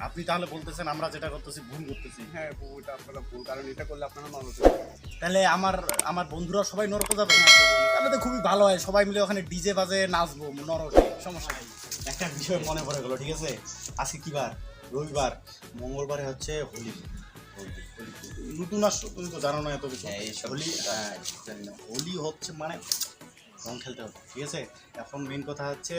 আপনি তাহলে বলতেছেন আমরা যেটা করতেছি ভুল করতেছি? হ্যাঁ এটা আপনারা ভুল, কারণ এটা করলে আপনারা নরকে তাহলে আমার আমার বন্ধুরা সবাই নরকে যাবে? তাহলে তো খুবই ভালো হয়, সবাই মিলে ওখানে ডিজে বাজে নাচবো নরকে, সমস্যা নেই। একটা বিষয় মনে পড়ে গেলো, ঠিক আছে? আজকে কি বার? রবিবার। মঙ্গলবারে হচ্ছে হোলি। নতুন আসছো, তুমি তো জানো না এত কিছু। হোলি, হোলি হচ্ছে মানে রং খেলতে হবে, ঠিক আছে? এখন মেন কথা হচ্ছে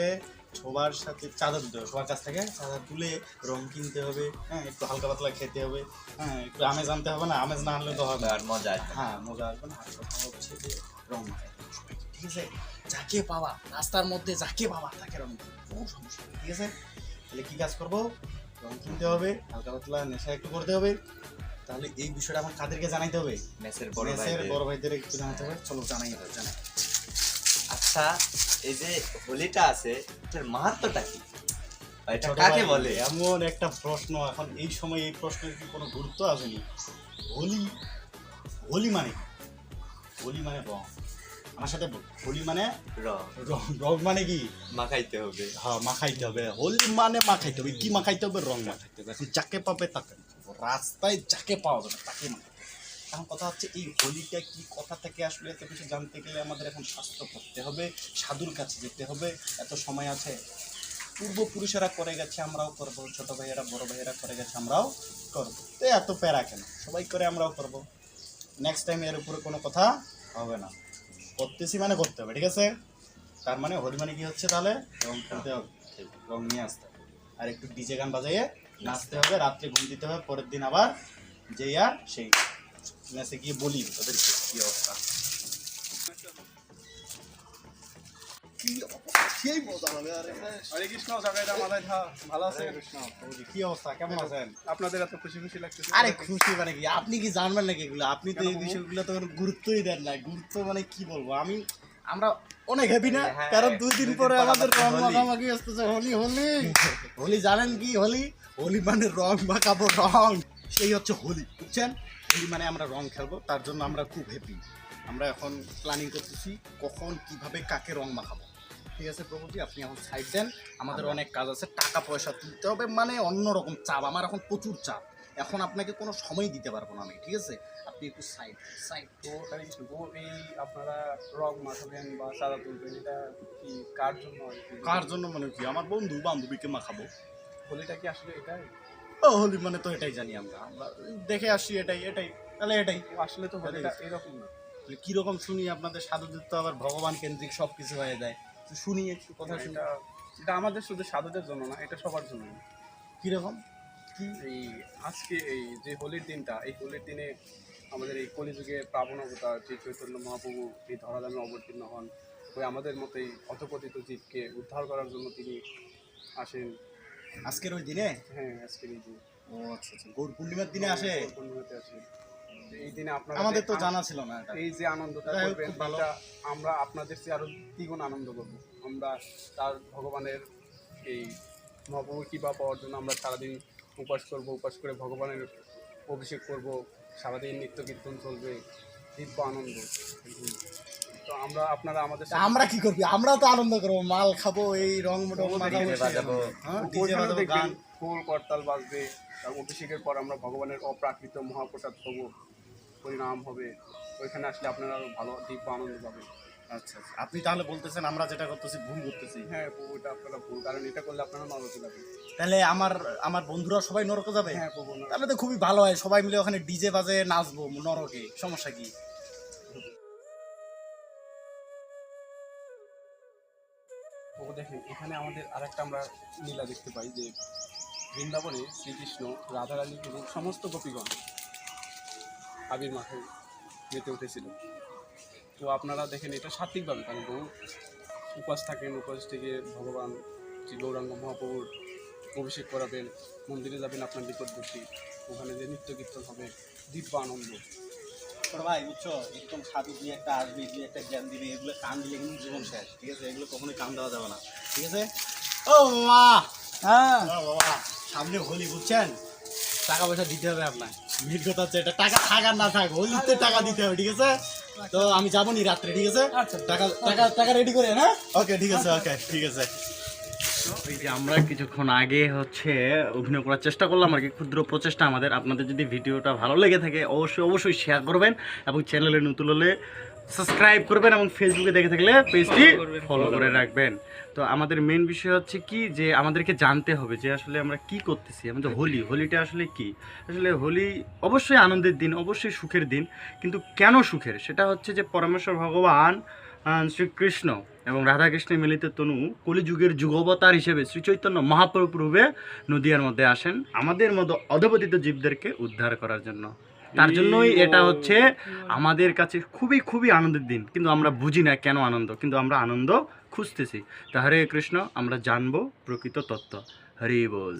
সবার সাথে চাঁদা দিতে হবে, সবার কাছ থেকে চাঁদা তুলে রং কিনতে হবে, হ্যাঁ, একটু হালকা পাতলা খেতে হবে, হ্যাঁ, একটু আমেজ আনতে হবে না, আমেজ না আনলে তো হবে আর মজা আসবে। হ্যাঁ, মজা আসবে না। আর কথা হচ্ছে যে রং মাখাতে হবে সবাইকে, ঠিক আছে? যাকে পাওয়া রাস্তার মধ্যে যাকে পাওয়া তাকে রং দিতে হবে, কোনো সমস্যা নেই, ঠিক আছে? তাহলে কী কাজ করবো? রং কিনতে হবে, হালকা পাতলা নেশা একটু করতে হবে। তাহলে এই বিষয়টা এখন কাদেরকে জানাইতে হবে? মেসের বড় ভাইদের একটু জানাতে হবে। চলো জানাই জানাই। আচ্ছা, এই যে হোলিটা আছে এটার মাহাত্ম্যটা কি? এটা ছোট কাকে ভাই, বলে? এমন একটা প্রশ্ন, এখন এই সময় এই প্রশ্নের কি কোনো গুরুত্ব আসেনি? হোলি, হোলি মানে কি? হোলি মানে রং। আমার সাথে বল, হোলি মানে রং রং। রং মানে কি? মাখাইতে হবে। হ্যাঁ, মাখাইতে হবে। হোলি মানে মাখাইতে হবে। কি মাখাইতে হবে? রং মাখাইতে হবে। এখন যাকে পাবে তাকে মাখাবো। রাস্তায় যাকে পাওয়া যাবে তাকে মাখাতে হবে। এখন কথা হচ্ছে এই হোলিটা কি, কথা থেকে আসলে এত কিছু জানতে গেলে আমাদের এখন শাস্ত্র পড়তে হবে, সাধুর কাছে যেতে হবে। এত সময় আছে? পূর্বপুরুষেরা করে গেছে, আমরাও করবো। ছোট ভাইয়েরা বড় ভাইয়েরা করে গেছে, আমরাও করবো। তো এত প্যারা কেন? সবাই করে, আমরাও করবো। নেক্সট টাইম এর উপরে কোনো কথা হবে না। করতেছি মানে করতে হবে, ঠিক আছে? তার মানে হোলি মানে কি হচ্ছে তাহলে? রং খেলতে হবে, রং নিয়ে আসতে হবে, আর একটু ডিজে গান বাজাইয়ে নাচতে হবে, রাত্রে ঘুম দিতে হবে, পরের দিন আবার যেই আর সেই মেসে গিয়ে বলি ওদের কি অবস্থা। সেই মজা হবে। হরে কৃষ্ণ, সবাইটা মাথায় ভালো আছে? কি অবস্থা, কেমন আছেন? আপনাদের এত খুশি খুশি লাগতেছে? আরে খুশি মানে কি, আপনি কি জানবেন নাকি এগুলো? আপনি তো এই বিষয়গুলো তো কোনো গুরুত্বই দেন না। গুরুত্ব মানে কি বলবো আমি, আমরা অনেক হ্যাপি না, হ্যাঁ, কারণ 2 দিন পরে আমাদের রং হোলি। মাখামাখি আসতেছে। হোলি হোলি হোলি জানেন কি? হোলি, হোলি মানে রং মাখাবো, রং, সেই হচ্ছে হোলি, বুঝছেন? হোলি মানে আমরা রং খেলবো, তার জন্য আমরা খুব হ্যাপি। আমরা এখন প্ল্যানিং করতেছি কখন কিভাবে কাকে রং মাখাবো। ঠিক আছে প্রভুজি, আপনি এখন সাইড দেন, আমাদের অনেক কাজ আছে, টাকা পয়সা তুলতে হবে, মানে অন্যরকম চাপ, আমার এখন প্রচুর চাপ, এখন আপনাকে কোনো সময় দিতে পারবো না আমি, ঠিক আছে? আপনি একটু সাইড সাইড। তো হরে কৃষ্ণ, তো এই আপনারা রং মাখাবেন বা সাদা তুলবেন, এটা কি কার জন্য আর কি? কার জন্য মানে কি? আমার বন্ধু বান্ধবীকে মাখাবো। হোলিটা কি আসলে এটাই? ও হোলি মানে তো এটাই জানি আমরা, আমরা দেখে আসছি এটাই এটাই, তাহলে এটাই। আসলে তো হোলিটা এরকম না। কীরকম শুনি? আপনাদের সাধুদের তো আবার ভগবান কেন্দ্রিক সব কিছু হয়ে যায়, তো শুনি একটু কথা শুনি। এটা এটা আমাদের শুধু সাধুদের জন্য না, এটা সবার জন্য। কীরকম কি? এই আজকে এই যে হোলির দিনটা, এই হোলির দিনে আমাদের এই কলিযুগের প্লাবন অবতার যে চৈতন্য মহাপ্রভু এই ধরাধামে অবতীর্ণ হন, ওই আমাদের মতোই অধপতিত জীবকে উদ্ধার করার জন্য তিনি আসেন। আজকের ওই দিনে? হ্যাঁ, আজকের এই দিন। ও আচ্ছা আচ্ছা, গৌর পূর্ণিমার দিনে আসে? পূর্ণিমাতে আসেন। এই দিনে আপনারা আমাদের তো যে জানা ছিল না এটা। এই যে আনন্দটা যাই হোক, করবেন, খুব ভালো। এটা আমরা আপনাদের চেয়ে আরো দ্বিগুণ আনন্দ করবো। আমরা তার ভগবানের এই মহাপ্রভুর কৃপা পাওয়ার জন্য আমরা সারাদিন উপাস করব, উপাস করে ভগবানের অভিষেক করব, সারাদিন নিত্য কীর্তন চলবে, দিব্য আনন্দ। তো আমরা আপনারা আমাদের তা আমরা কি করবি? আমরাও তো আনন্দ করবো, মাল খাবো, এই রং মোটং মাখাবো, ডিজে বাজাবো। হ্যাঁ, ডিজে ওইখানে বাজাবো, দেখবেন গান। খোল করতাল বাজবে, তার অভিষেকের পর আমরা ভগবানের অপ্রাকৃত মহাপ্রসাদ পাবো, পরিণাম হবে। ওইখানে আসলে আপনারা আরো ভালো দিব্য আনন্দ পাবেন। আচ্ছা আচ্ছা, আপনি তাহলে বলতেছেন আমরা যেটা করতেছি ভুল করতেছি? হ্যাঁ, প্রভু এটা আপনারা ভুল, কারণ এটা করলে আপনারা নরকে যাবেন। তাহলে আমার আমার বন্ধুরা সবাই নরকে যাবে? হ্যাঁ প্রভু, তাহলে তো খুবই ভালো হয়, সবাই মিলে ওখানে ডিজে বাজে নাচবো নরকে, সমস্যা কি? প্রভু দেখেন, এখানে আমাদের আরেকটা আমরা লীলা দেখতে পাই যে বৃন্দাবনে শ্রীকৃষ্ণ, রাধারানী এবং সমস্ত গোপীগণ আবির মাথায় মেতে উঠেছিল। তো আপনারা দেখেন এটা সাত্বিকভাবে, কারণ বহু উপাস থাকেন, উপাস থেকে ভগবান শ্রী গৌরাঙ্গ মহাপ্রভুর অভিষেক করাবেন, মন্দিরে যাবেন আপনার নিকটবর্তী, ওখানে যে নিত্য কীর্তন হবে, দিব্য আনন্দ। তোর ভাই বুঝছো, একদম সাধু দিয়ে একটা আসবি, দিয়ে একটা জ্ঞান দিবি, এগুলো কান দিলে কিন্তু জীবন শেষ, ঠিক আছে? এগুলো কখনোই কান দেওয়া যাবে না, ঠিক আছে? ও বাবা, হ্যাঁ বাবা, সামনে হোলি, বুঝছেন? টাকা পয়সা দিতে হবে আপনার, মিট কথা হচ্ছে এটা, টাকা থাক আর না থাক, হোলিতে টাকা দিতে হবে, ঠিক আছে? তো আমি যাবো নি রাত্রে, ঠিক আছে? টাকা টাকা টাকা রেডি করে, হ্যাঁ? ওকে ঠিক আছে, ওকে ঠিক আছে। এই যে আমরা কিছুক্ষণ আগে হচ্ছে অভিনয় করার চেষ্টা করলাম আর কি, ক্ষুদ্র প্রচেষ্টা আমাদের। আপনাদের যদি ভিডিওটা ভালো লেগে থাকে অবশ্যই শেয়ার করবেন এবং চ্যানেলে নতুন হলে সাবস্ক্রাইব করবেন এবং ফেসবুকে দেখে থাকলে পেজটি ফলো করে রাখবেন। তো আমাদের মেন বিষয় হচ্ছে কি, যে আমাদেরকে জানতে হবে যে আসলে আমরা কি করতেছি। আমাদের হোলিটা আসলে কি। আসলে হোলি অবশ্যই আনন্দের দিন, অবশ্যই সুখের দিন, কিন্তু কেন সুখের সেটা হচ্ছে যে পরমেশ্বর ভগবান শ্রীকৃষ্ণ এবং রাধাকৃষ্ণের মিলিত তনু কলিযুগের যুগবতার হিসেবে শ্রী চৈতন্য মহাপ্রভু রূপে নদিয়ার মধ্যে আসেন আমাদের মতো অধপতিত জীবদেরকে উদ্ধার করার জন্য। তার জন্যই এটা হচ্ছে আমাদের কাছে খুবই আনন্দের দিন, কিন্তু আমরা বুঝি না কেন আনন্দ, কিন্তু আমরা আনন্দ খুঁজতেছি। তা হরে কৃষ্ণ, আমরা জানবো প্রকৃত তত্ত্ব। হরি বল।